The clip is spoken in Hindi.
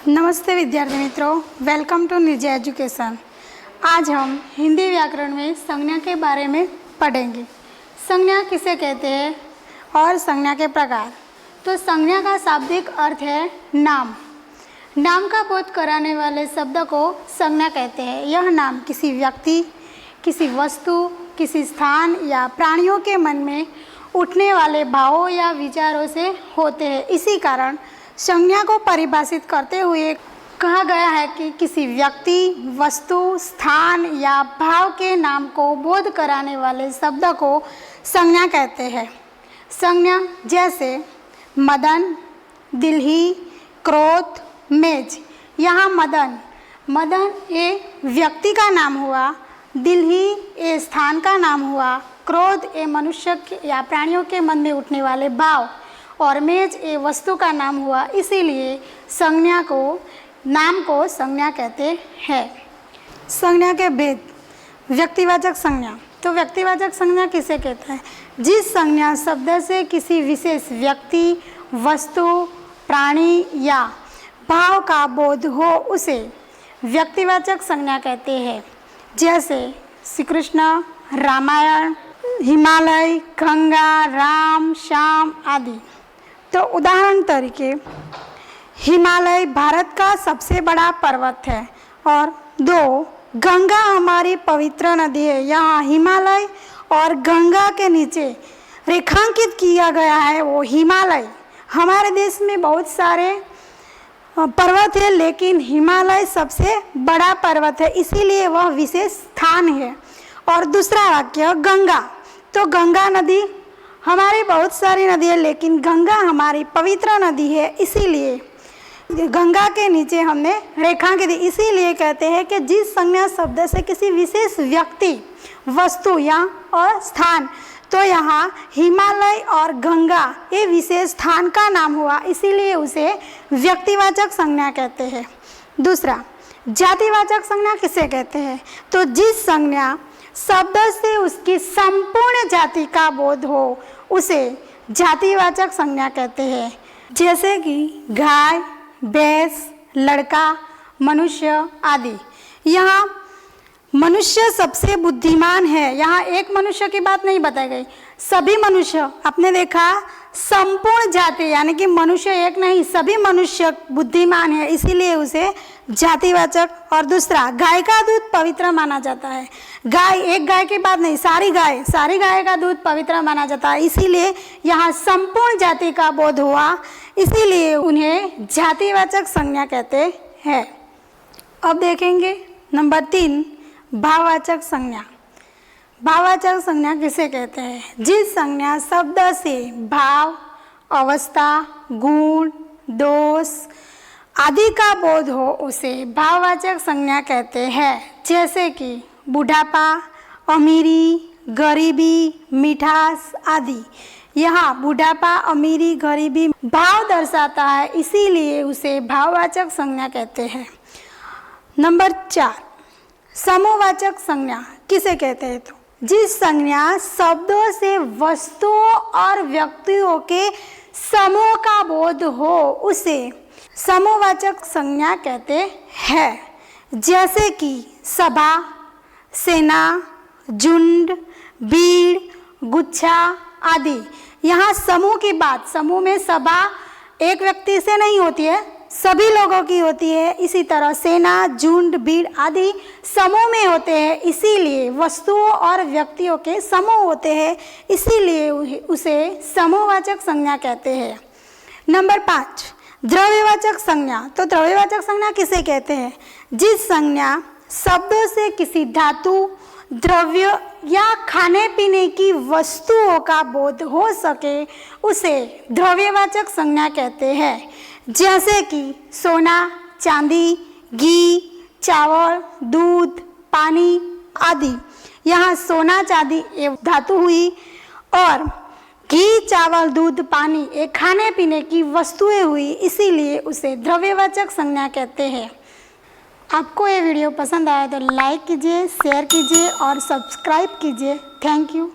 नमस्ते विद्यार्थी मित्रों, वेलकम टू निर्जय एजुकेशन। आज हम हिंदी व्याकरण में संज्ञा के बारे में पढ़ेंगे। संज्ञा किसे कहते हैं और संज्ञा के प्रकार। तो संज्ञा का शाब्दिक अर्थ है नाम। नाम का बोध कराने वाले शब्द को संज्ञा कहते हैं। यह नाम किसी व्यक्ति, किसी वस्तु, किसी स्थान या प्राणियों के मन में उठने वाले भावों या विचारों से होते हैं। इसी कारण संज्ञा को परिभाषित करते हुए कहा गया है कि किसी व्यक्ति, वस्तु, स्थान या भाव के नाम को बोध कराने वाले शब्द को संज्ञा कहते हैं। संज्ञा जैसे मदन, दिल्ही, क्रोध, मेज। यहाँ मदन ये व्यक्ति का नाम हुआ, दिल्ही ये स्थान का नाम हुआ, क्रोध ये मनुष्य या प्राणियों के मन में उठने वाले भाव और मेज ये वस्तु का नाम हुआ। इसीलिए नाम को संज्ञा कहते हैं। संज्ञा के भेद। व्यक्तिवाचक संज्ञा। तो व्यक्तिवाचक संज्ञा किसे कहते हैं? जिस संज्ञा शब्द से किसी विशेष व्यक्ति, वस्तु, प्राणी या भाव का बोध हो उसे व्यक्तिवाचक संज्ञा कहते हैं। जैसे श्री कृष्ण, रामायण, हिमालय, गंगा, राम, श्याम आदि। तो उदाहरण तरीके, हिमालय भारत का सबसे बड़ा पर्वत है और गंगा हमारी पवित्र नदी है। यहाँ हिमालय और गंगा के नीचे रेखांकित किया गया है वो हिमालय। हमारे देश में बहुत सारे पर्वत है, लेकिन हिमालय सबसे बड़ा पर्वत है, इसीलिए वह विशेष स्थान है। और दूसरा वाक्य, गंगा। तो गंगा नदी हमारी बहुत सारी नदी है, लेकिन गंगा हमारी पवित्र नदी है, इसीलिए गंगा के नीचे हमने रेखांकित। इसीलिए कहते हैं कि जिस संज्ञा शब्द से किसी विशेष व्यक्ति, वस्तु या और स्थान, तो यहाँ हिमालय और गंगा ये विशेष स्थान का नाम हुआ, इसीलिए उसे व्यक्तिवाचक संज्ञा कहते हैं। दूसरा, जातिवाचक संज्ञा किसे कहते हैं? तो जिस संज्ञा शब्द से उसकी संपूर्ण जाति का बोध हो उसे जातिवाचक संज्ञा कहते हैं। जैसे कि गाय, भैंस, लड़का, मनुष्य आदि। यहाँ मनुष्य सबसे बुद्धिमान है। यहाँ एक मनुष्य की बात नहीं बताई गई, सभी मनुष्य। आपने देखा संपूर्ण जाति यानी कि मनुष्य एक नहीं, सभी मनुष्य बुद्धिमान है, इसीलिए उसे जातिवाचक। और दूसरा, गाय का दूध पवित्र माना जाता है। गाय, एक गाय की बात नहीं, सारी गाय का दूध पवित्र माना जाता है, इसीलिए यहाँ संपूर्ण जाति का बोध हुआ, इसीलिए उन्हें जातिवाचक संज्ञा कहते हैं। अब देखेंगे नंबर 3, भाववाचक संज्ञा। भाववाचक संज्ञा किसे कहते हैं? जिस संज्ञा शब्द से भाव, अवस्था, गुण, दोष आदि का बोध हो उसे भाववाचक संज्ञा कहते हैं। जैसे कि बुढ़ापा, अमीरी, गरीबी, मिठास आदि। यहाँ बुढ़ापा, अमीरी, गरीबी भाव दर्शाता है, इसीलिए उसे भाववाचक संज्ञा कहते हैं। नंबर 4, समूहवाचक संज्ञा किसे कहते हैं? तो जिस संज्ञा शब्दों से वस्तुओं और व्यक्तियों के समूह का बोध हो उसे समूहवाचक संज्ञा कहते हैं। जैसे कि सभा, सेना, झुंड, भीड़, गुच्छा आदि। यहाँ समूह की बात, समूह में सभा एक व्यक्ति से नहीं होती है, सभी लोगों की होती है। इसी तरह सेना, झुंड, भीड़ आदि समूह में होते हैं, इसीलिए वस्तुओं और व्यक्तियों के समूह होते हैं, इसीलिए उसे समूहवाचक संज्ञा कहते हैं। नंबर 5, द्रव्यवाचक संज्ञा। तो द्रव्यवाचक संज्ञा किसे कहते हैं? जिस संज्ञा शब्दों से किसी धातु, द्रव्य या खाने पीने की वस्तुओं का बोध हो सके उसे द्रव्यवाचक संज्ञा कहते हैं। जैसे कि सोना, चांदी, घी, चावल, दूध, पानी आदि। यहाँ सोना, चांदी ये धातु हुई और घी, चावल, दूध, पानी ये खाने पीने की वस्तुएं हुई, इसीलिए उसे द्रव्यवाचक संज्ञा कहते हैं। आपको ये वीडियो पसंद आया तो लाइक कीजिए, शेयर कीजिए और सब्सक्राइब कीजिए। Thank you.